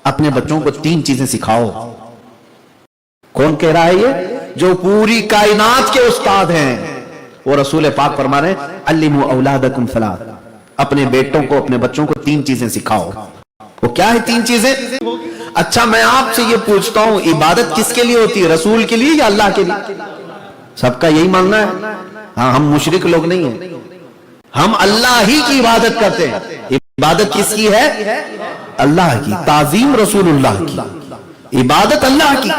اپنے بچوں کو 3 چیزیں سکھاؤ. کون کہہ رہا ہے یہ؟ جو پوری کائنات کے استاد ہیں. وہ رسول پاک فرما رہے ہیں علموا اولادکم ثلاث. اپنے بیٹوں کو اپنے بچوں کو 3 چیزیں سکھاؤ. وہ کیا ہے 3 چیزیں؟ اچھا میں آپ سے یہ پوچھتا ہوں عبادت کس کے لیے ہوتی ہے؟ رسول کے لیے یا اللہ کے لیے؟ سب کا یہی ماننا ہے. ہاں ہم مشرک لوگ نہیں ہیں, ہم اللہ ہی کی عبادت کرتے ہیں. عبادت کس کی ہے؟ اللہ کی. تعظیم رسول اللہ کی, عبادت اللہ کی.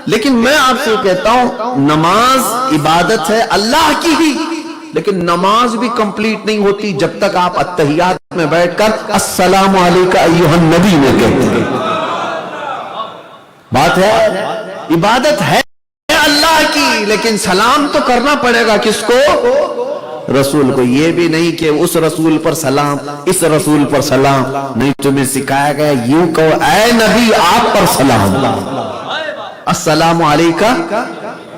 لیکن میں آپ سے کہتا ہوں نماز عبادت ہے اللہ کی ہی, لیکن نماز بھی کمپلیٹ نہیں ہوتی جب تک آپ اتحیات میں بیٹھ کر السلام علیکہ ایھا النبی میں کہتے ہیں. بات ہے عبادت ہے اللہ کی, لیکن سلام تو کرنا پڑے گا کس کو؟ رسول کو. یہ بھی نہیں کہ اس رسول پر سلام, اس رسول پر سلام نہیں. تمہیں سکھایا گیا یوں کہو اے نبی آپ پر سلام, السلام علیکہ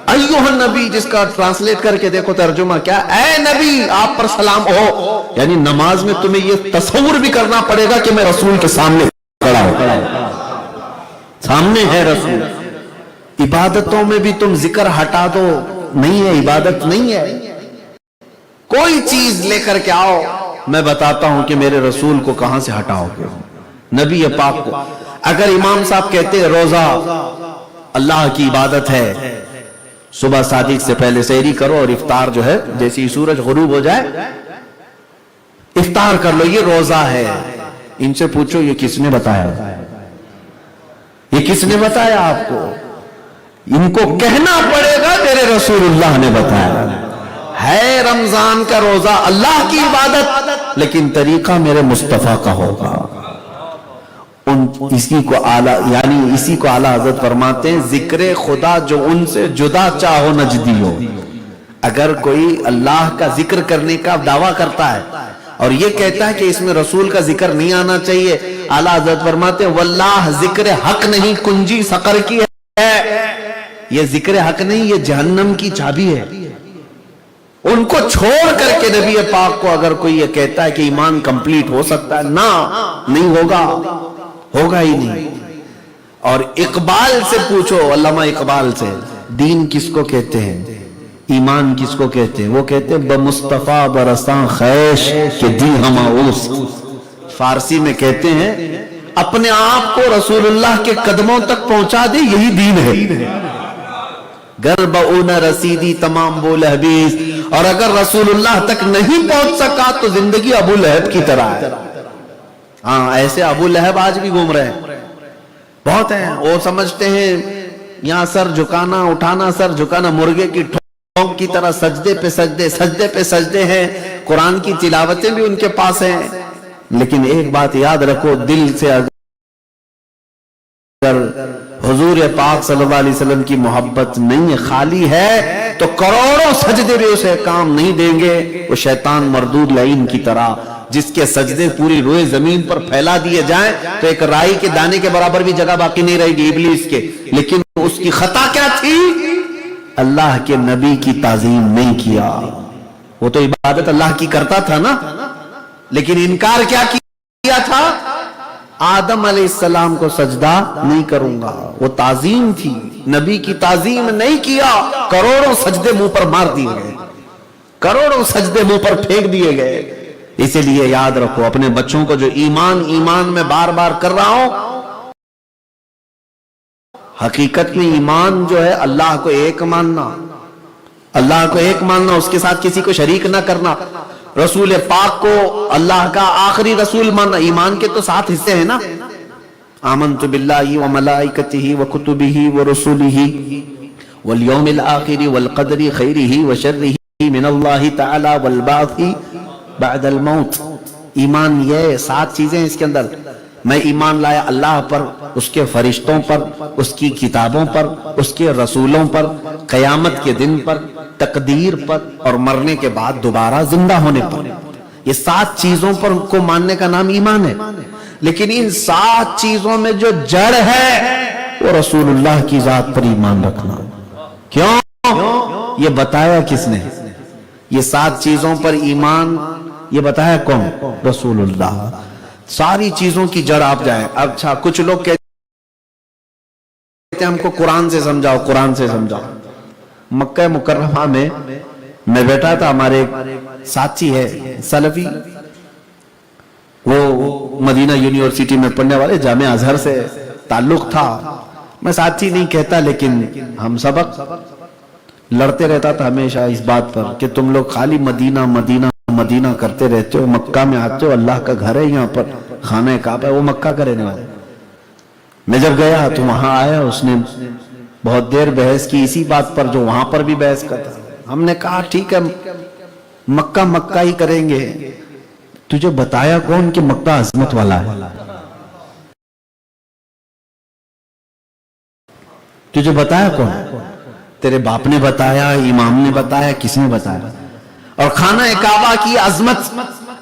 ایھا النبی, جس کا ٹرانسلیٹ کر کے دیکھو ترجمہ کیا, اے نبی آپ پر سلام ہو. یعنی نماز میں تمہیں یہ تصور بھی کرنا پڑے گا کہ میں رسول کے سامنے کھڑا ہوں, سامنے ہے رسول. عبادتوں میں بھی تم ذکر ہٹا دو, نہیں ہے عبادت نہیں ہے. کوئی چیز لے کر کے آؤ, میں بتاتا ہوں کہ میرے رسول کو کہاں سے ہٹاؤ گے, نبی پاک کو. اگر امام صاحب کہتے ہیں روزہ اللہ کی عبادت ہے, صبح صادق سے پہلے سحری کرو اور افطار جو ہے جیسے ہی سورج غروب ہو جائے افطار کر لو, یہ روزہ ہے. ان سے پوچھو یہ کس نے بتایا, یہ کس نے بتایا آپ کو؟ ان کو کہنا پڑے گا میرے رسول اللہ نے بتایا. ہے رمضان کا روزہ اللہ کی عبادت, لیکن طریقہ میرے مصطفیٰ کا ہوگا. اسی کو اعلیٰ حضرت فرماتے ہیں ذکر خدا جو ان سے جدا چاہو نجدی ہو. اگر کوئی اللہ کا ذکر کرنے کا دعویٰ کرتا ہے اور یہ کہتا ہے کہ اس میں رسول کا ذکر نہیں آنا چاہیے, اعلیٰ حضرت فرماتے ہیں واللہ ذکر حق نہیں کنجی سقر کی ہے. یہ ذکر حق نہیں, یہ جہنم کی چابی ہے. ان کو چھوڑ کر کے نبی پاک کو اگر کوئی یہ کہتا ہے کہ ایمان کمپلیٹ ہو سکتا ہے, نہیں ہوگا, ہوگا ہی نہیں. اور اقبال سے پوچھو, علامہ اقبال سے, دین کس کو کہتے ہیں, ایمان کس کو کہتے ہیں؟ وہ کہتے ہیں بمصطفیٰ برساں خیش کہ دی ہماؤس. فارسی میں کہتے ہیں اپنے آپ کو رسول اللہ کے قدموں تک پہنچا دے, یہی دین ہے. گر بؤن رسیدی تمام بو لہبیز, اور اگر رسول اللہ تک نہیں پہنچ سکا تو زندگی ابو لہب کی طرح ہے. ہاں ایسے ابو لہب آج بھی گھوم رہے ہیں, بہت ہیں. وہ سمجھتے ہیں یہاں سر جھکانا اٹھانا, سر جھکانا مرغے کی ٹھونک کی طرح, سجدے پہ سجدے, سجدے پہ سجدے ہیں. قرآن کی تلاوتیں بھی ان کے پاس ہیں. لیکن ایک بات یاد رکھو, دل سے اگر حضور پاک صلی اللہ علیہ وسلم کی محبت نہیں خالی ہے تو کروڑوں سجدے بھی اسے کام نہیں دیں گے. وہ شیطان مردود لعین کی طرح, جس کے سجدے پوری روئے زمین پر پھیلا دیے جائیں تو ایک رائی کے دانے کے برابر بھی جگہ باقی نہیں رہے گی ابلیس کے. لیکن اس کی خطا کیا تھی؟ اللہ کے نبی کی تعظیم نہیں کیا. وہ تو عبادت اللہ کی کرتا تھا نا, لیکن انکار کیا کیا تھا؟ آدم علیہ السلام کو سجدہ نہیں کروں گا, وہ تعظیم تھی. نبی کی تعظیم نہیں کیا, کروڑوں سجدے منہ پر مار دیے گئے, کروڑوں سجدے منہ پر پھینک دیے گئے. اسی لیے یاد رکھو اپنے بچوں کو جو ایمان میں بار بار کر رہا ہوں, حقیقت میں ایمان جو ہے اللہ کو ایک ماننا, اللہ کو ایک ماننا, اس کے ساتھ کسی کو شریک نہ کرنا. رسول پاک کو اللہ کا آخری رسول ماننا. ایمان کے تو 7 حصے ہیں نا, آمنت باللہ وملائکتہ وکتبہ ورسلہ والیوم الآخر والقدر خیرہ وشرہ من اللہ تعالی والبعث بعد الموت. ایمان یہ 7 چیزیں اس کے اندر. میں ایمان لایا اللہ پر, اس کے فرشتوں پر, اس کی کتابوں پر, اس کے رسولوں پر, قیامت کے دن پر, تقدیر پر, اور مرنے کے بعد دوبارہ زندہ ہونے پر. یہ 7 چیزوں پر کو ماننے کا نام ایمان ہے. لیکن ان 7 چیزوں میں جو جڑ ہے وہ رسول اللہ کی ذات پر ایمان رکھنا. کیوں؟ یہ بتایا کس نے؟ یہ 7 چیزوں پر ایمان یہ بتایا کون؟ رسول اللہ. ساری چیزوں کی جڑ آپ جائیں. اچھا کچھ لوگ کہتے ہم کو قرآن سے سمجھاؤ، قرآن سے سمجھاؤ۔ مکہ مکرمہ میں بیٹھا تھا، ہمارے ساتھی ہے سلفی، وہ مدینہ یونیورسٹی میں پڑھنے والے، جامعہ ازہر سے تعلق تھا، میں ساتھی نہیں کہتا لیکن ہم سبق لڑتے رہتا تھا ہمیشہ اس بات پر کہ تم لوگ خالی مدینہ مدینہ مدینہ کرتے رہتے ہو، مکہ میں آتے ہو، اللہ کا گھر ہے یہاں پر، خانہ کعبہ ہے، وہ مکہ کا رہنے والے۔ میں جب گیا تو وہاں آیا، اس نے بہت دیر بحث کی اسی بات پر جو وہاں پر بھی بحث کرتا۔ ہم نے کہا ٹھیک ہے مکہ مکہ ہی کریں گے، تجھے بتایا کون کہ مکہ عظمت والا ہے؟ تجھے بتایا کون؟ تیرے باپ نے بتایا، امام نے بتایا، کس نے بتایا؟ اور خانہ کعبہ کی عظمت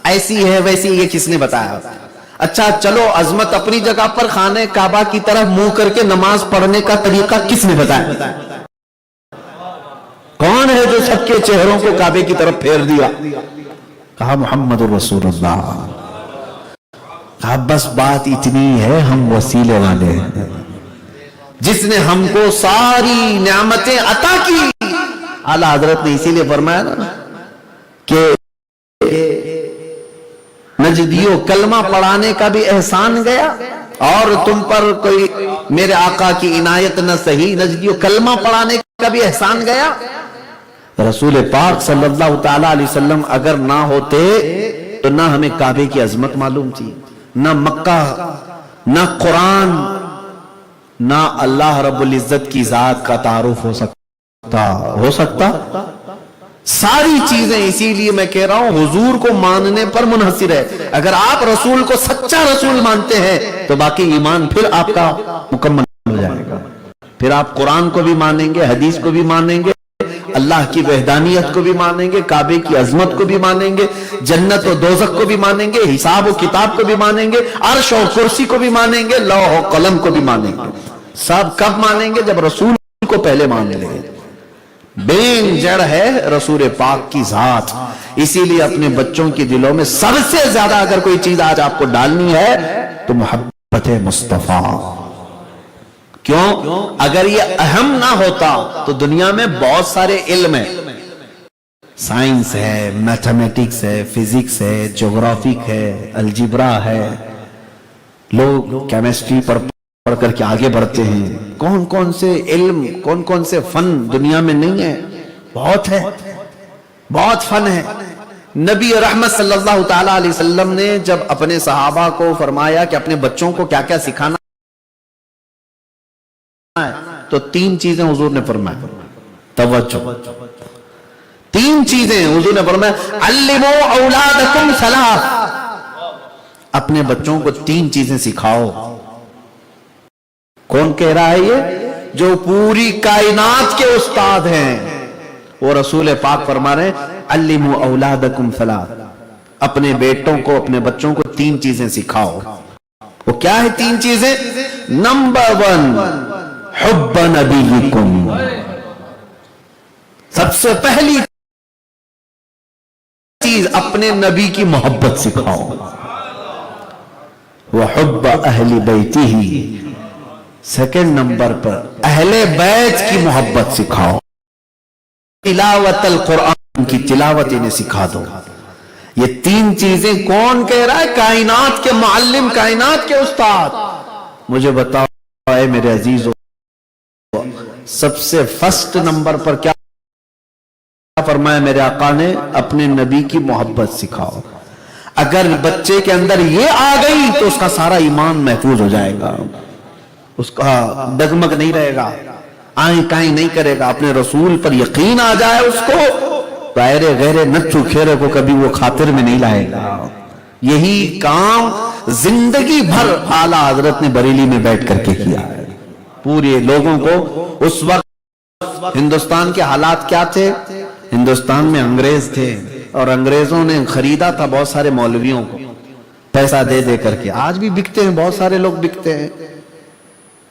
ایسی ہے ویسی یہ کس نے بتایا؟ اچھا چلو عظمت اپنی جگہ پر، خانہ کعبہ کی طرف منہ کر کے نماز پڑھنے کا طریقہ کس نے بتایا؟ کون ہے جو سب کے چہروں کو کعبے کی طرف پھیر دیا؟ کہا محمد رسول اللہ۔ کہا بس بات اتنی ہے، ہم وسیلے والے ہیں، جس نے ہم کو ساری نعمتیں عطا کی۔ اعلیٰ حضرت نے اسی لیے فرمایا نا کہ نجدیو کلمہ پڑھانے کا بھی احسان گیا اور تم پر کوئی میرے آقا کی عنایت نہ سہی، نجدیو کلمہ پڑھانے کا بھی احسان گیا۔ رسول پاک صلی اللہ تعالی علیہ وسلم اگر نہ ہوتے تو نہ ہمیں کعبے کی عظمت معلوم تھی، نہ مکہ، نہ قرآن، نہ اللہ رب العزت کی ذات کا تعارف ہو سکتا۔ ساری چیزیں اسی لیے میں کہہ رہا ہوں حضور کو ماننے پر منحصر ہے۔ اگر آپ رسول کو سچا رسول مانتے ہیں تو باقی ایمان پھر آپ کا مکمل ہو جائے گا، پھر آپ قرآن کو بھی مانیں گے، حدیث کو بھی مانیں گے، اللہ کی وحدانیت کو بھی مانیں گے، کعبے کی عظمت کو بھی مانیں گے، جنت و دوزخ کو بھی مانیں گے، حساب و کتاب کو بھی مانیں گے، عرش و کرسی کو بھی مانیں گے، لوح و قلم کو بھی مانیں گے۔ سب کب مانیں گے؟ جب رسول کو پہلے مان لیں گے۔ بین جڑ ہے رسول پاک کی ذات، اسی لیے اپنے بچوں کی دلوں میں سب سے زیادہ اگر کوئی چیز آج آپ کو ڈالنی ہے تو محبت مصطفیٰ۔ کیوں؟ اگر یہ اہم نہ ہوتا تو دنیا میں بہت سارے علم ہیں، سائنس ہے، میتھمیٹکس ہے، فزکس ہے، جغرافک ہے، الجبرا ہے، لوگ کیمسٹری پر پڑھ کر کے آگے بڑھتے ہیں۔ کون کون سے علم، کون کون سے فن دنیا میں نہیں ہے؟ بہت ہے، بہت فن ہے۔ نبی رحمت صلی اللہ تعالی علیہ وسلم نے جب اپنے صحابہ کو فرمایا کہ اپنے بچوں کو کیا کیا سکھانا ہے تو تین چیزیں حضور نے فرمایا، توجہ، تین چیزیں حضور نے فرمایا، علموا اولادکم ثلاث، اپنے بچوں کو تین چیزیں سکھاؤ۔ کون کہہ رہا ہے یہ؟ جو پوری کائنات کے استاد ہیں، وہ رسول پاک فرما رہے ہیں علموا اولادکم ثلاث، اپنے بیٹوں کو، اپنے بچوں کو تین چیزیں سکھاؤ۔ وہ کیا ہے تین چیزیں؟ نمبر 1 حب نبیکم، سب سے پہلی چیز اپنے نبی کی محبت سکھاؤ۔ وحب اہل بیتہ، سیکنڈ نمبر پر اہل بیت کی محبت سکھاؤ۔ تلاوت القرآن کی تلاوت انہیں سکھا دو۔ یہ تین چیزیں کون کہہ رہا ہے؟ کائنات کے معلم، کائنات کے استاد۔ مجھے بتاؤ اے میرے عزیزو، سب سے فرسٹ نمبر پر کیا فرمایا میرے آقا نے؟ اپنے نبی کی محبت سکھاؤ۔ اگر بچے کے اندر یہ آ گئی تو اس کا سارا ایمان محفوظ ہو جائے گا، اس کا ڈگمگ نہیں رہے گا، آئیں کائیں نہیں کرے گا، اپنے رسول پر یقین آ جائے اس کو، غیرے غیرے نچو کھیرے کو کبھی وہ خاطر میں نہیں لائے گا۔ یہی کام زندگی بھر اعلیٰ حضرت نے بریلی میں بیٹھ کر کے کیا ہے۔ پورے لوگوں کو، اس وقت ہندوستان کے حالات کیا تھے؟ ہندوستان میں انگریز تھے اور انگریزوں نے خریدا تھا بہت سارے مولویوں کو پیسہ دے دے کر کے۔ آج بھی بکتے ہیں، بہت سارے لوگ بکتے ہیں،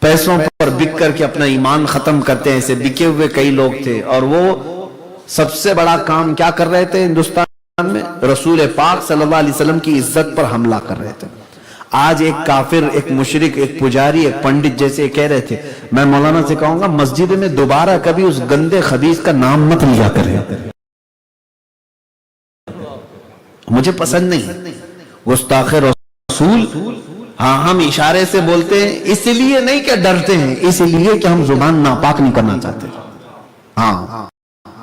پیسوں پر بک کر کے اپنا ایمان ختم کرتے ہیں۔ ایسے بکے ہوئے کئی لوگ تھے اور وہ سب سے بڑا کام کیا کر رہے تھے ہندوستان میں؟ رسول پاک صلی اللہ علیہ وسلم کی عزت پر حملہ کر رہے تھے۔ آج ایک کافر، ایک مشرک، ایک پجاری، ایک پنڈت جیسے کہہ رہے تھے، میں مولانا سے کہوں گا مسجد میں دوبارہ کبھی اس گندے خبیث کا نام مت لیا کریں، مجھے پسند نہیں گستاخ رسول۔ ہاں ہم اشارے سے بولتے ہیں، اس لیے نہیں کہ ڈرتے ہیں، اس لیے کہ ہم زبان ناپاک نہیں کرنا چاہتے۔ ہاں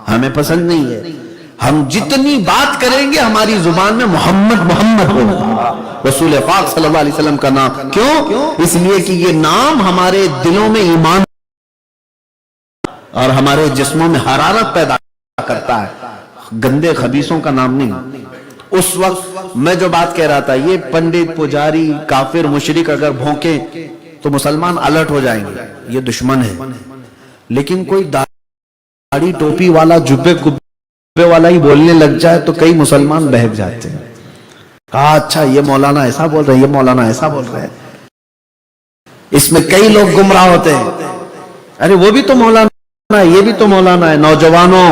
ہمیں پسند نہیں ہے، ہم جتنی بات کریں گے ہماری زبان میں محمد محمد ہوگا، رسول پاک صلی اللہ علیہ وسلم کا نام۔ کیوں؟ اس لیے کہ یہ نام ہمارے دلوں میں ایمان اور ہمارے جسموں میں حرارت پیدا کرتا ہے، گندے خبیثوں کا نام نہیں۔ اس وقت میں جو بات کہہ رہا تھا، یہ پنڈت، پجاری، کافر، مشرک اگر بھونکیں تو مسلمان الرٹ ہو جائیں گے، یہ دشمن ہے۔ لیکن کوئی داڑھی ٹوپی والا، جبے کبے والا ہی بولنے لگ جائے تو کئی مسلمان بہک جاتے ہیں، اچھا یہ مولانا ایسا بول رہے ہیں، یہ مولانا ایسا بول رہے ہیں، اس میں کئی لوگ گمراہ ہوتے ہیں۔ ارے وہ بھی تو مولانا ہے، یہ بھی تو مولانا ہے۔ نوجوانوں،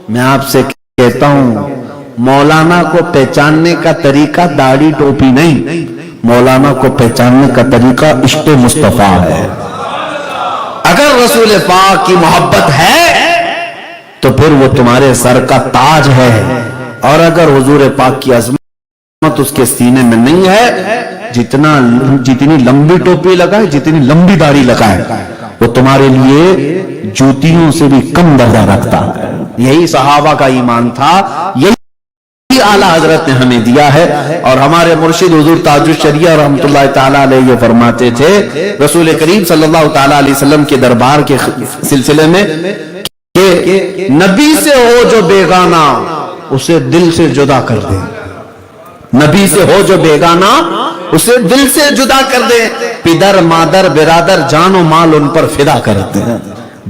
میں آپ سے کہتا ہوں، مولانا کو پہچاننے کا طریقہ داڑھی ٹوپی نہیں، مولانا کو پہچاننے کا طریقہ عشق مصطفیٰ ہے۔ اگر رسول پاک کی محبت ہے تو پھر وہ تمہارے سر کا تاج ہے، اور اگر حضور پاک کی عظمت اس کے سینے میں نہیں ہے، جتنی لمبی ٹوپی لگائے، جتنی لمبی داڑھی لگائے، وہ تمہارے لیے جوتیوں سے بھی کم درجہ رکھتا ہے۔ یہی صحابہ کا ایمان تھا، یہی اعلیٰ حضرت نے ہمیں دیا ہے۔ اور ہمارے مرشد حضور تاج الشریعہ رحمۃ اللہ تعالیٰ علیہ یہ فرماتے تھے رسول کریم صلی اللہ تعالیٰ علیہ وسلم کے دربار کے سلسلے میں کہ نبی سے ہو جو بیگانہ اسے دل سے جدا کر دے، نبی سے ہو جو بیگانہ اسے دل سے جدا کر دے، پدر مادر برادر جان و مال ان پر فدا کرتے ہیں،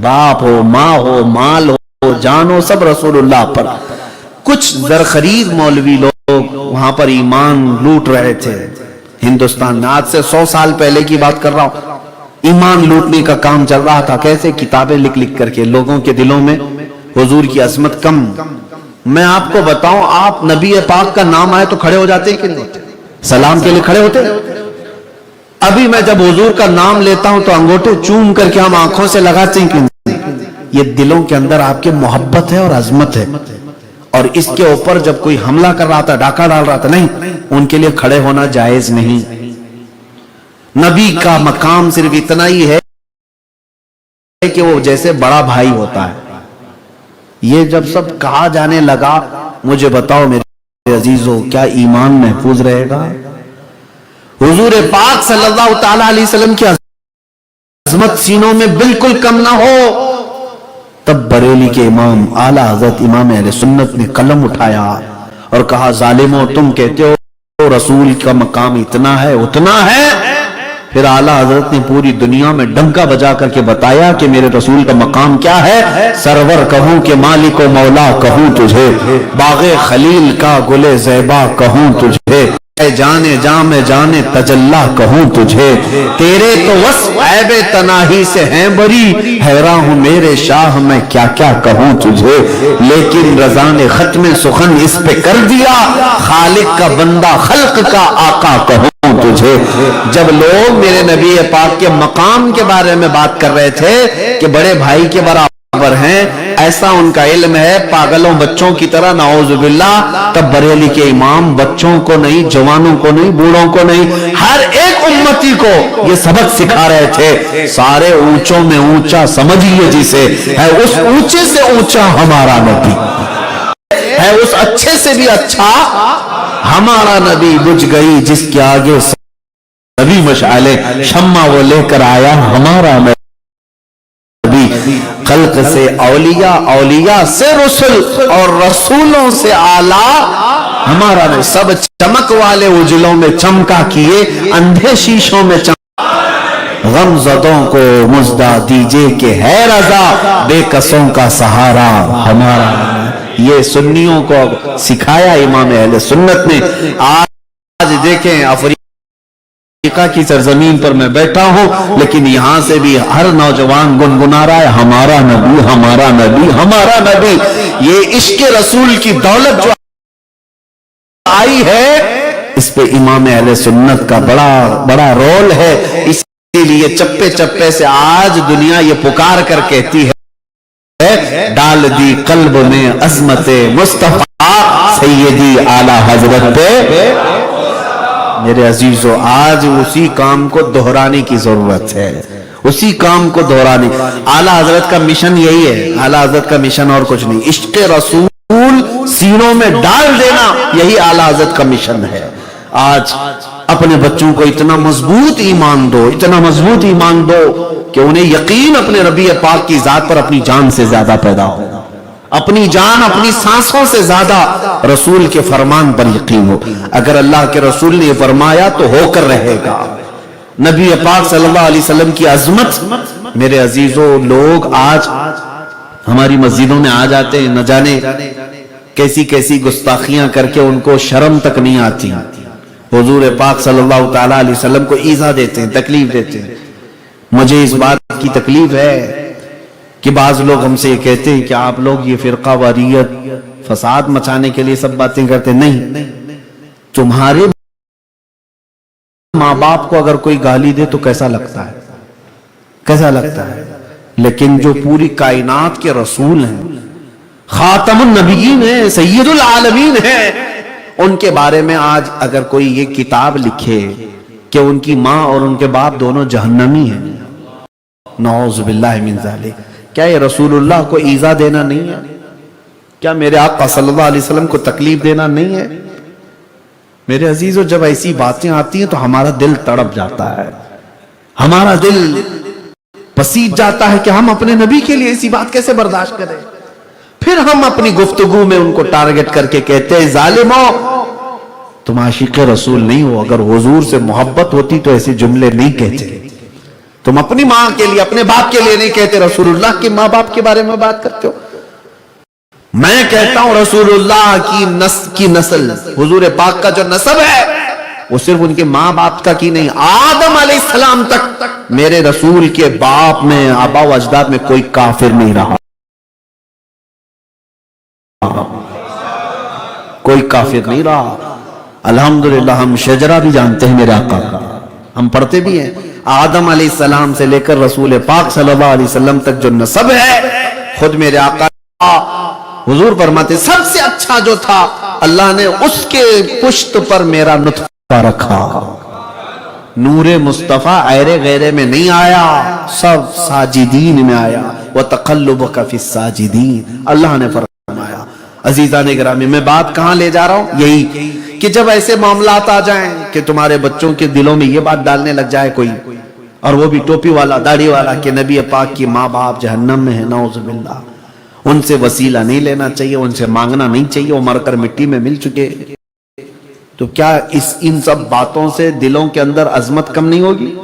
باپ ہو، ماں ہو، مال ہو، جان ہو، سب رسول اللہ پر۔ کچھ زرخرید مولوی لوگ وہاں پر ایمان لوٹ رہے تھے ہندوستان میں، آج سے 100 سال پہلے کی بات کر رہا ہوں، ایمان لوٹنے کا کام چل رہا تھا، کیسے کتابیں لکھ لکھ کر کے لوگوں کے دلوں میں حضور کی عظمت کم۔ میں آپ کو بتاؤں، آپ نبی پاک کا نام آئے تو کھڑے ہو جاتے ہیں کہ نہیں؟ سلام کے لیے کھڑے ہوتے؟ ابھی میں جب حضور کا نام لیتا ہوں تو انگوٹھے چوم کر کے ہم آنکھوں سے لگاتے ہیں کہ نہیں؟ یہ دلوں کے اندر آپ کے محبت ہے اور عظمت ہے، اور اس کے اوپر جب کوئی حملہ کر رہا تھا، ڈاکہ ڈال رہا تھا، نہیں، ان کے لیے کھڑے ہونا جائز نہیں۔ نبی کا مقام صرف اتنا ہی ہے کہ وہ جیسے بڑا بھائی ہوتا ہے۔ یہ جب سب کہا جانے لگا، مجھے بتاؤ میرے عزیزوں، کیا ایمان محفوظ رہے گا؟ حضور پاک صلی اللہ تعالی علیہ وسلم کی عظمت سینوں میں بالکل کم نہ ہو، تب بریلی کے امام اعلیٰ حضرت امام اہل سنت نے قلم اٹھایا اور کہا، ظالموں تم کہتے ہو رسول کا مقام اتنا ہے اتنا ہے، پھر اعلیٰ حضرت نے پوری دنیا میں ڈنکا بجا کر کے بتایا کہ میرے رسول کا مقام کیا ہے۔ سرور کہوں کہ مالک و مولا کہوں تجھے، باغ خلیل کا گل زیبا کہوں تجھے، اے جانے جام جانے تجلا کہوں تجھے، تیرے تو وصف عیب تناہی سے ہیں بری، حیران ہوں میرے شاہ میں کیا کیا کہوں تجھے، لیکن رضا نے ختم سخن اس پہ کر دیا، خالق کا بندہ خلق کا آقا کہوں تجھے۔ جب لوگ میرے نبی پاک کے مقام کے بارے میں بات کر رہے تھے کہ بڑے بھائی کے برابر ہیں، ایسا ان کا علم ہے، پاگلوں بچوں کی طرح، نعوذ باللہ، تب بریلی کے امام بچوں کو نہیں، جوانوں کو نہیں، بوڑھوں کو نہیں، ہر ایک امتی کو یہ سبق سکھا رہے تھے، سارے اونچوں میں اونچا سمجھیے جسے، ہے اس اونچے سے اونچا ہمارا نبی، ہے اس اچھے سے بھی اچھا ہمارا نبی، بجھ گئی جس کے آگے نبی مشعلے، شمع وہ لے کر آیا ہمارا نبی، خلق سے اولیاء، اولیاء سے رسول، اور رسولوں سے اعلیٰ ہمارا نبی، سب چمک والے اجلوں میں چمکا کیے، اندھے شیشوں میں غم زدوں کو مژدہ دیجئے کہ ہے رضا، بے کسوں کا سہارا ہمارا نبی۔ یہ سنیوں کو سکھایا امام اہل سنت نے۔ آج دیکھیں افریقہ کی سرزمین پر میں بیٹھا ہوں، لیکن یہاں سے بھی ہر نوجوان گنگنا رہا ہے، ہمارا نبی، ہمارا نبی، ہمارا نبی۔ یہ عشق رسول کی دولت جو آئی ہے، اس پہ امام اہل سنت کا بڑا رول ہے. اسی لیے چپے چپے سے آج دنیا یہ پکار کر کہتی ہے ڈال دی قلب میں عظمت مصطفیٰ سیدی اعلی حضرت پہ. میرے عزیزو آج اسی کام کو دہرانے کی ضرورت ہے, اسی کام کو دہرانے. اعلی حضرت کا مشن یہی ہے, اعلی حضرت کا مشن اور کچھ نہیں. عشق رسول سینوں میں ڈال دینا یہی اعلی حضرت کا مشن ہے. آج اپنے بچوں کو اتنا مضبوط ایمان دو, اتنا مضبوط ایمان دو کہ انہیں یقین اپنے ربی پاک کی ذات پر اپنی جان سے زیادہ پیدا ہو, اپنی جان اپنی سانسوں سے زیادہ رسول کے فرمان پر یقین ہو. اگر اللہ کے رسول نے یہ فرمایا تو ہو کر رہے گا. نبی پاک صلی اللہ علیہ وسلم کی عظمت. میرے عزیزوں لوگ آج ہماری مسجدوں میں آ جاتے ہیں, نہ جانے کیسی کیسی گستاخیاں کر کے ان کو شرم تک نہیں آتی. حضور پاک صلی اللہ تعالی علیہ وسلم کو ایذا دیتے ہیں, تکلیف دیتے ہیں. مجھے اس بات کی تکلیف ہے کہ بعض لوگ ہم سے یہ کہتے ہیں کہ آپ لوگ یہ فرقہ واریت فساد مچانے کے لیے سب باتیں کرتے. نہیں, تمہارے ماں باپ کو اگر کوئی گالی دے تو کیسا لگتا ہے, کیسا لگتا ہے. لیکن جو پوری کائنات کے رسول ہیں, خاتم النبیین ہیں, سید العالمین ہیں, ان کے بارے میں آج اگر کوئی یہ کتاب لکھے کہ ان کی ماں اور ان کے باپ دونوں جہنمی ہیں, نعوذ باللہ من ذالک, کیا یہ رسول اللہ کو ایذا دینا نہیں ہے؟ کیا میرے آقا صلی اللہ علیہ وسلم کو تکلیف دینا نہیں ہے؟ میرے عزیزو جب ایسی باتیں آتی ہیں تو ہمارا دل تڑپ جاتا ہے, ہمارا دل پسیج جاتا ہے کہ ہم اپنے نبی کے لیے ایسی بات کیسے برداشت کریں. پھر ہم اپنی گفتگو میں ان کو ٹارگٹ کر کے کہتے ہیں ظالمو تم عاشق رسول نہیں ہو. اگر حضور سے محبت ہوتی تو ایسے جملے نہیں کہتے. تم اپنی ماں کے لیے اپنے باپ کے لیے نہیں کہتے, رسول اللہ کے ماں باپ کے بارے میں بات کرتے ہو. میں کہتا ہوں رسول اللہ کی نسل, حضور پاک کا جو نسب ہے وہ صرف ان کے ماں باپ تک ہی نہیں, آدم علیہ السلام تک میرے رسول کے باپ میں آبا و اجداد میں کوئی کافر نہیں رہا, کوئی کافر نہیں رہا. الحمدللہ ہم شجرہ بھی جانتے ہیں میرے آقا کا, ہم پڑھتے بھی ہیں. آدم علیہ السلام سے لے کر رسول پاک صلی اللہ علیہ وسلم تک جو نسب ہے, خود میرے آقا حضور فرماتے سب سے اچھا جو تھا اللہ نے اس کے پشت پر میرا نطفہ رکھا. نور مصطفیٰ ایرے غیرے میں نہیں آیا, سب ساجدین میں آیا. وَتَقَلُّبَكَ فِي السَّاجِدِينَ, اللہ نے فرمایا. عزیزان گرامی, میں بات کہاں لے جا رہا ہوں, یہی کہ جب ایسے معاملات آ جائیں کہ تمہارے بچوں کے دلوں میں یہ بات ڈالنے لگ جائے کوئی, اور وہ بھی ٹوپی والا داڑھی والا, کہ نبی پاک کی ماں باپ جہنم میں ہے, نعوذ باللہ, ان سے وسیلہ نہیں لینا چاہیے, ان سے مانگنا نہیں چاہیے, وہ مر کر مٹی میں مل چکے. تو کیا ان سب باتوں سے دلوں کے اندر عظمت کم نہیں ہوگی؟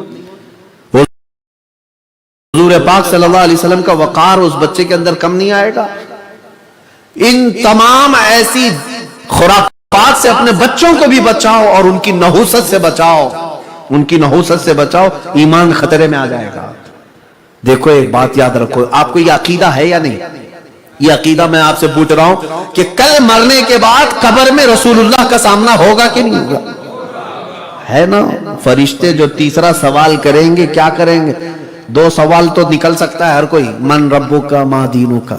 حضور پاک صلی اللہ علیہ وسلم کا وقار اس بچے کے اندر کم نہیں آئے گا؟ ان تمام ایسی خرافات سے اپنے بچوں کو بھی بچاؤ اور ان کی نحوست سے بچاؤ, ان کی نحوست سے بچاؤ, ایمان خطرے میں آ جائے گا. دیکھو ایک بات یاد رکھو, آپ کو یہ عقیدہ ہے یا نہیں؟ یہ عقیدہ میں آپ سے پوچھ رہا ہوں کہ کل مرنے کے بعد قبر میں رسول اللہ کا سامنا ہوگا کہ نہیں ہوگا؟ ہے نا, فرشتے جو تیسرا سوال کریں گے, کیا کریں گے؟ 2 سوال تو نکل سکتا ہے ہر کوئی, من ربک ما دینک,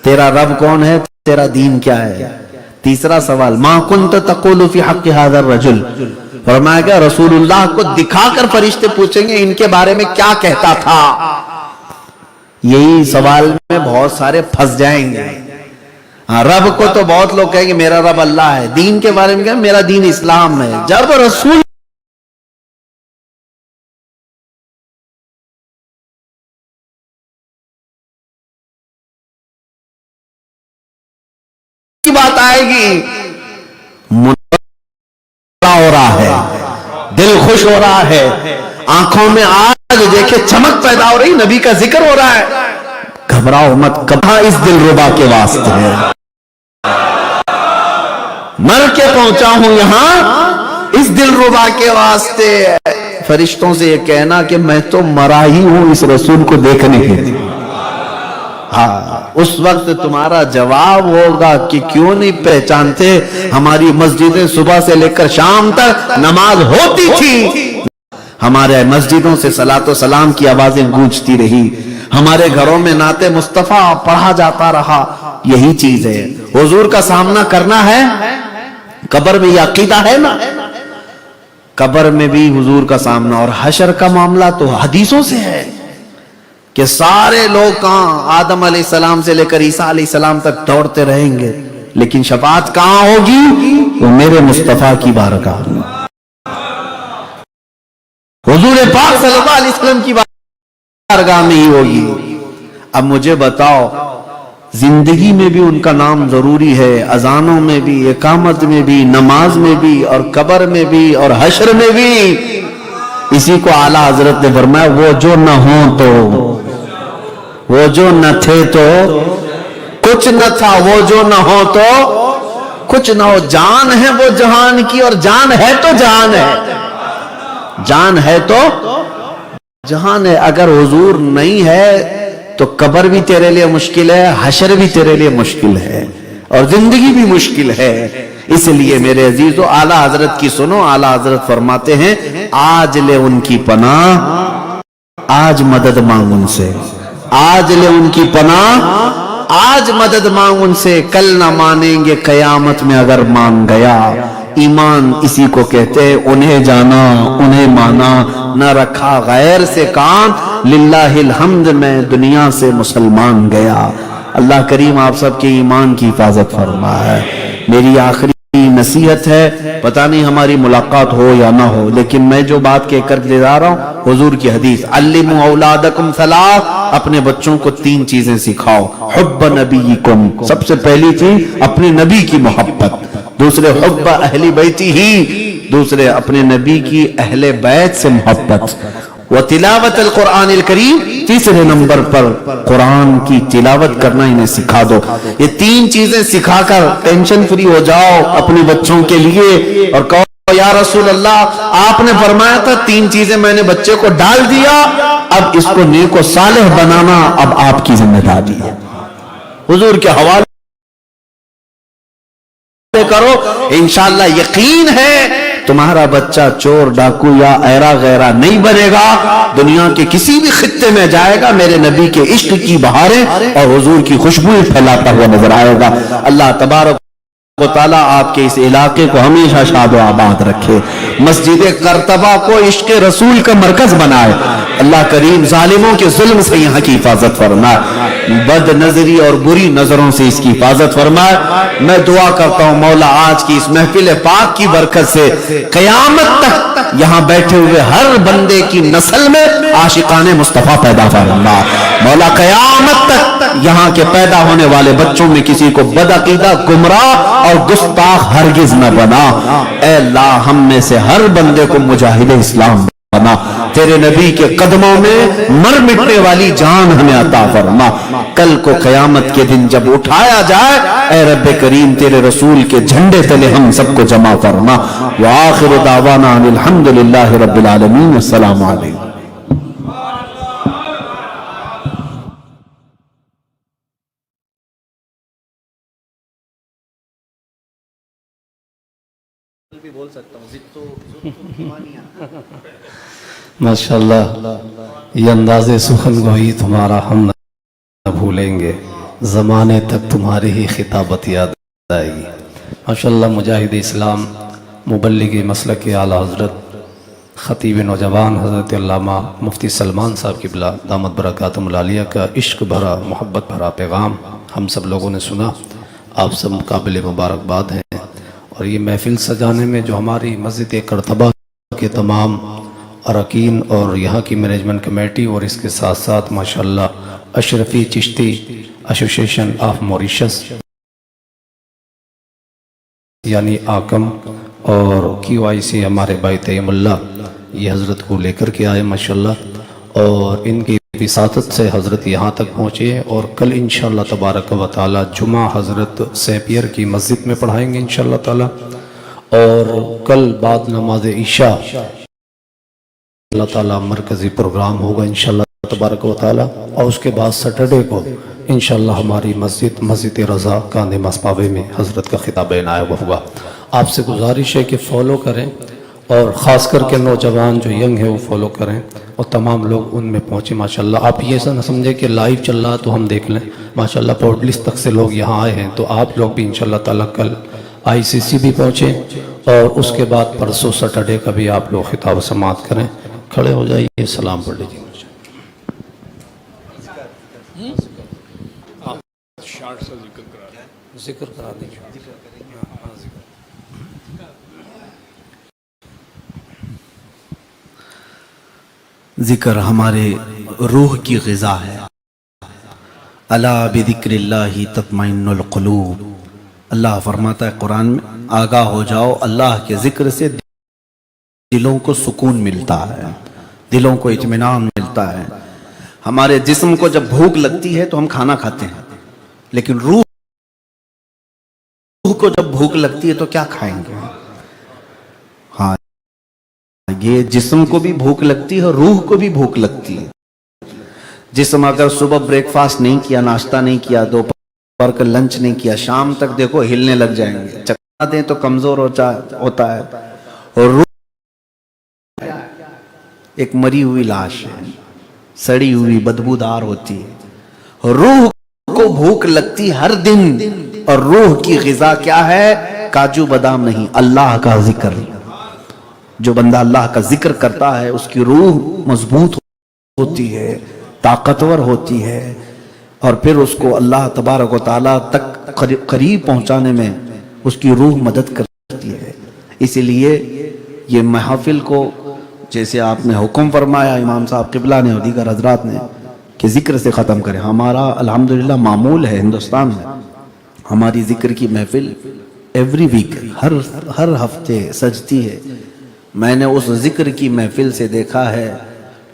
تیرا رب کون ہے, تیرا دین کیا ہے. تیسرا سوال ما کنت تقول فی حق ھذا الرجل, فرمایا گیا رسول اللہ کو دکھا کر فرشتے پوچھیں گے ان کے بارے میں کیا کہتا تھا. یہی سوال میں بہت سارے پھنس جائیں گے. رب کو تو بہت لوگ کہیں گے میرا رب اللہ ہے, دین کے بارے میں کہیں میرا دین اسلام ہے. جب رسول کی بات آئے گی, ہو رہا ہے, دل خوش ہو رہا ہے, آنکھوں میں آج دیکھے چمک پیدا ہو رہی, نبی کا ذکر ہو رہا ہے, گھبراؤ مت. کہاں اس دل ربا کے واسطے ہے, مر کے پہنچا ہوں یہاں اس دل ربا کے واسطے. فرشتوں سے یہ کہنا کہ میں تو مرا ہی ہوں اس رسول کو دیکھنے کے لیے. ہاں اس وقت تمہارا جواب ہوگا کہ کیوں نہیں پہچانتے ہماری مسجدیں صبح سے لے کر شام تک نماز ہوتی تھی، ہمارے مسجدوں سے صلاۃ و سلام کی آوازیں گونجتی رہی، ہمارے گھروں میں نعت مصطفیٰ پڑھا جاتا رہا۔ یہی چیز ہے، حضور کا سامنا کرنا ہے، قبر میں یہ عقیدہ ہے نا، قبر میں بھی حضور کا سامنا، اور حشر کا معاملہ تو حدیثوں سے ہے کہ سارے لوگ کہاں آدم علیہ السلام سے لے کر عیسیٰ علیہ السلام تک دوڑتے رہیں گے، لیکن شفاعت کہاں ہوگی؟ وہ میرے مصطفیٰ کی بارگاہ میں، حضور پاک صلی اللہ علیہ وسلم کی بارگاہ میں ہی ہوگی۔ اب مجھے بتاؤ، زندگی میں بھی ان کا نام ضروری ہے، اذانوں میں بھی، اقامت میں بھی، نماز میں بھی، اور قبر میں بھی، اور حشر میں بھی۔ اسی کو اعلیٰ حضرت نے فرمایا، وہ جو نہ ہوں تو، وہ جو نہ تھے تو کچھ نہ تھا، وہ جو نہ ہو تو کچھ نہ ہو۔ جان ہے وہ جہان کی، اور جان ہے تو جان ہے، جان ہے تو جہان ہے۔ اگر حضور نہیں ہے تو قبر بھی تیرے لیے مشکل ہے، حشر بھی تیرے لیے مشکل ہے، اور زندگی بھی مشکل ہے۔ اس لیے میرے عزیزو، اعلیٰ حضرت کی سنو، اعلیٰ حضرت فرماتے ہیں، آج لے ان کی پناہ، آج مدد مانگ ان سے، آج لے ان کی پناہ، آج مدد مانگ ان سے، کل نہ مانیں گے قیامت میں اگر مان گیا۔ ایمان اسی کو کہتے ہیں، انہیں جانا، انہیں مانا، نہ رکھا غیر سے کام، للہ الحمد میں دنیا سے مسلمان گیا۔ اللہ کریم آپ سب کے ایمان کی حفاظت فرمائے۔ میری آخری نصیحت ہے، پتہ نہیں ہماری ملاقات ہو یا نہ ہو، لیکن میں جو بات کہہ کر دے رہا ہوں، حضور کی حدیث، علموا اولادکم ثلاث، اپنے بچوں کو 3 چیزیں سکھاؤ۔ حب نبیکم، سب سے پہلی چیز اپنے نبی کی محبت، دوسرے حب اہل بیتی ہی، دوسرے اپنے نبی کی اہل بیت سے محبت، وتلاوت القرآن الکریم، تیسرے نمبر پر قرآن کی تلاوت کرنا انہیں سکھا دو۔ یہ 3 چیزیں سکھا کر ٹینشن فری ہو جاؤ اپنے بچوں کے لیے، اور کہو یا رسول اللہ آپ نے فرمایا تھا 3 چیزیں میں نے بچے کو ڈال دیا، اب اس کو نیک و صالح بنانا اب آپ کی ذمہ داری ہے۔ حضور کے حوالے کرو، انشاءاللہ یقین ہے تمہارا بچہ چور، ڈاکو یا ایرا غیرہ نہیں بنے گا، دنیا کے کسی بھی خطے میں جائے گا، میرے نبی کے عشق کی بہاریں اور حضور کی خوشبوئیں پھیلاتا ہوا نظر آئے گا۔ اللہ تبارک و تعالیٰ آپ کے اس علاقے کو ہمیشہ شاد و آباد رکھے، مسجد قرطبہ کو عشق رسول کا مرکز بنائے۔ اللہ کریم ظالموں کے ظلم سے یہاں کی حفاظت فرمائے، بد نظری اور بری نظروں سے اس کی حفاظت فرمائے۔ میں دعا کرتا ہوں مولا آج کی اس محفل پاک کی برکت سے قیامت تک یہاں بیٹھے ہوئے ہر بندے کی نسل میں عاشقان مصطفیٰ پیدا فرما۔ مولا قیامت تک یہاں کے پیدا ہونے والے بچوں میں کسی کو بدعقیدہ، گمراہ اور گستاخ ہرگز نہ بنا۔ اے اللہ ہم میں سے ہر بندے کو مجاہد اسلام بنا، تیرے نبی کے قدموں میں مر مٹنے والی جان ہمیں عطا فرما۔ کل کو قیامت کے دن جب اٹھایا جائے، اے رب کریم تیرے رسول کے جھنڈے تلے ہم سب کو جمع فرما۔ وآخر دعوانا ان الحمدللہ رب العالمین، السلام علیکم۔ ماشاءاللہ، یہ انداز سخن گوئی تمہارا ہم نہ بھولیں گے، زمانے تک تمہاری ہی خطابت یاد آئے گی۔ ماشاءاللہ، مجاہد اسلام، مبلغ مسلک اعلیٰ حضرت، خطیب نوجوان حضرت علامہ مفتی سلمان صاحب قبلہ دامت برکاتہم العالیہ کا عشق بھرا، محبت بھرا پیغام ہم سب لوگوں نے سنا۔ آپ سب قابل مبارکباد ہیں، اور یہ محفل سجانے میں جو ہماری مسجد قرطبہ کے تمام اراکین اور یہاں کی مینجمنٹ کمیٹی، اور اس کے ساتھ ساتھ ماشاءاللہ اشرفی چشتی ایسوسیشن آف موریشس یعنی آکم، اور کیو آئی سی ہمارے بھائی تیم اللہ، یہ حضرت کو لے کر کے آئے ماشاءاللہ، اور ان کی وساطت سے حضرت یہاں تک پہنچے، اور کل انشاءاللہ تبارک و تعالی جمعہ حضرت سیپیر کی مسجد میں پڑھائیں گے انشاءاللہ تعالی، اور کل بعد نماز عشاء اللہ تعالیٰ مرکزی پروگرام ہوگا انشاءاللہ تبارک و تعالی، اور اس کے بعد سیٹرڈے کو انشاءاللہ ہماری مسجد رضا کاندھ مصپاوے میں حضرت کا خطاب نائب ہوگا۔ آپ سے گزارش ہے کہ فالو کریں، اور خاص کر کے نوجوان جو ینگ ہے وہ فالو کریں، اور تمام لوگ ان میں پہنچیں۔ ماشاءاللہ آپ یہ ایسا نہ سمجھیں کہ لائیو چل رہا تو ہم دیکھ لیں، ماشاءاللہ پورٹ لسٹ تک سے لوگ یہاں آئے ہیں، تو آپ لوگ بھی انشاءاللہ تعالیٰ کل ICC بھی پہنچیں، اور اس کے بعد پرسوں سیٹرڈے کا بھی آپ لوگ خطاب سماعت کریں۔ کھڑے ہو جائیے، سلام پڑھ لیجیے۔ ذکر کرا دیجیے۔ ذکر ہمارے روح کی غذا ہے۔ الا بذکر اللہ تطمئن القلوب، اللہ فرماتا ہے قرآن میں، آگاہ ہو جاؤ اللہ کے ذکر سے دلوں کو سکون ملتا ہے، دلوں کو اطمینان ملتا ہے۔ ہمارے جسم کو جب بھوک لگتی ہے تو ہم کھانا کھاتے ہیں، لیکن روح کو جب بھوک لگتی ہے تو کیا کھائیں گے؟ ہاں، یہ جسم کو بھی بھوک لگتی ہے اور روح کو بھی بھوک لگتی ہے۔ جسم اگر صبح بریک فاسٹ نہیں کیا، ناشتہ نہیں کیا، دوپہر کا لنچ نہیں کیا، شام تک دیکھو ہلنے لگ جائیں گے، چکر دیں تو کمزور ہوتا ہے، اور روح ایک مری ہوئی لاش ہے، سڑی ہوئی بدبودار ہوتی ہے۔ روح کو بھوک لگتی ہر دن، اور روح کی غذا کیا ہے؟ کاجو بادام نہیں، اللہ کا ذکر۔ جو بندہ اللہ کا ذکر کرتا ہے اس کی روح مضبوط ہوتی ہے، طاقتور ہوتی ہے، اور پھر اس کو اللہ تبارک و تعالیٰ تک قریب پہنچانے میں اس کی روح مدد کرتی ہے۔ اسی لیے یہ محافل کو جیسے آپ نے حکم فرمایا، امام صاحب قبلہ نے اور دیگر حضرات نے، کہ ذکر سے ختم کریں۔ ہمارا الحمدللہ معمول ہے ہندوستان میں، ہماری ذکر کی محفل ایوری ویک، ہر ہفتے سجتی ہے۔ میں نے اس ذکر کی محفل سے دیکھا ہے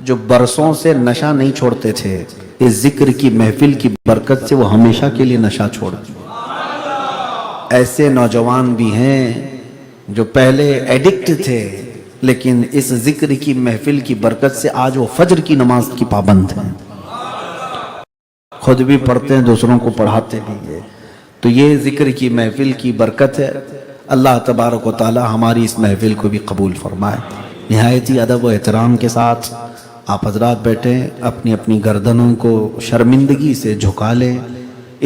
جو برسوں سے نشہ نہیں چھوڑتے تھے، اس ذکر کی محفل کی برکت سے وہ ہمیشہ کے لیے نشہ چھوڑ دیں۔ ایسے نوجوان بھی ہیں جو پہلے ایڈکٹ تھے، لیکن اس ذکر کی محفل کی برکت سے آج وہ فجر کی نماز کی پابند ہیں، خود بھی پڑھتے ہیں، دوسروں کو پڑھاتے بھی ہیں۔ تو یہ ذکر کی محفل کی برکت ہے۔ اللہ تبارک و تعالی ہماری اس محفل کو بھی قبول فرمائے۔ نہایت ہی ادب و احترام کے ساتھ آپ حضرات بیٹھیں، اپنی اپنی گردنوں کو شرمندگی سے جھکا لیں،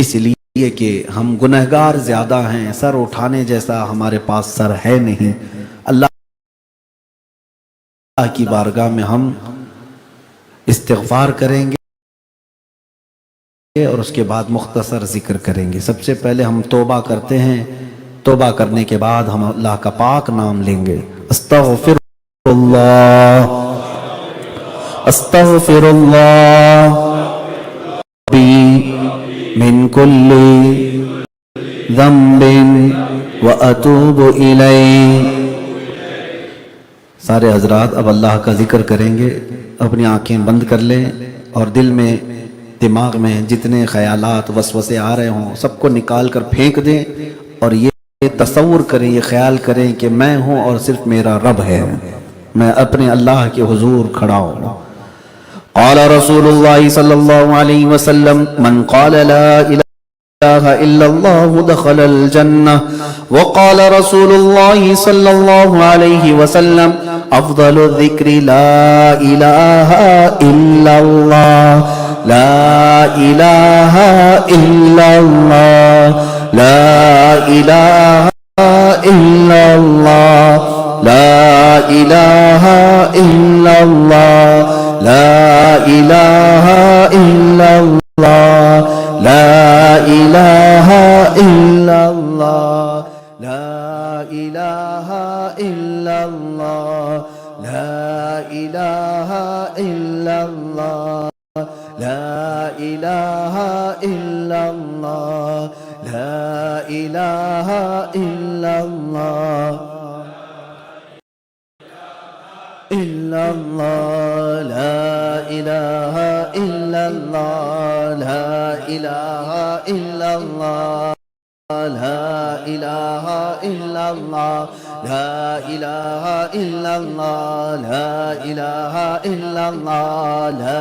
اس لیے کہ ہم گنہگار زیادہ ہیں، سر اٹھانے جیسا ہمارے پاس سر ہے نہیں۔ اللہ کی بارگاہ میں ہم استغفار کریں گے اور اس کے بعد مختصر ذکر کریں گے۔ سب سے پہلے ہم توبہ کرتے ہیں، توبہ کرنے کے بعد ہم اللہ کا پاک نام لیں گے۔ استغفر اللہ، استغفر اللہ من کل ذنب واتوب الیہ۔ سارے حضرات اب اللہ کا ذکر کریں گے، اپنی آنکھیں بند کر لیں، اور دل میں دماغ میں جتنے خیالات وسوسے آ رہے ہوں سب کو نکال کر پھینک دیں، اور یہ تصور کریں، یہ خیال کریں کہ میں ہوں اور صرف میرا رب ہے، میں اپنے اللہ کے حضور کھڑا ہوں۔ قال رسول اللہ صلی اللہ علیہ وسلم من قال لا الہ الا اللہ دخل الجنہ، وقال رسول اللہ صلی اللہ علیہ وسلم افضل الذکر لا الہ الا اللہ، لا الہ الا اللہ، لا الہ الا اللہ، لا الہ الا اللہ، لا الہ الا اللہ، لا الہ الا اللہ، لا الہ الا اللہ، لا الہ الا اللہ، لا الہ الا اللہ، لا الہ الا اللہ، الا اللہ، لا الہ الا اللہ، لا الہ الا اللہ، لا الہ الا اللہ، لا الہ الا اللہ، لا الہ الا اللہ، لا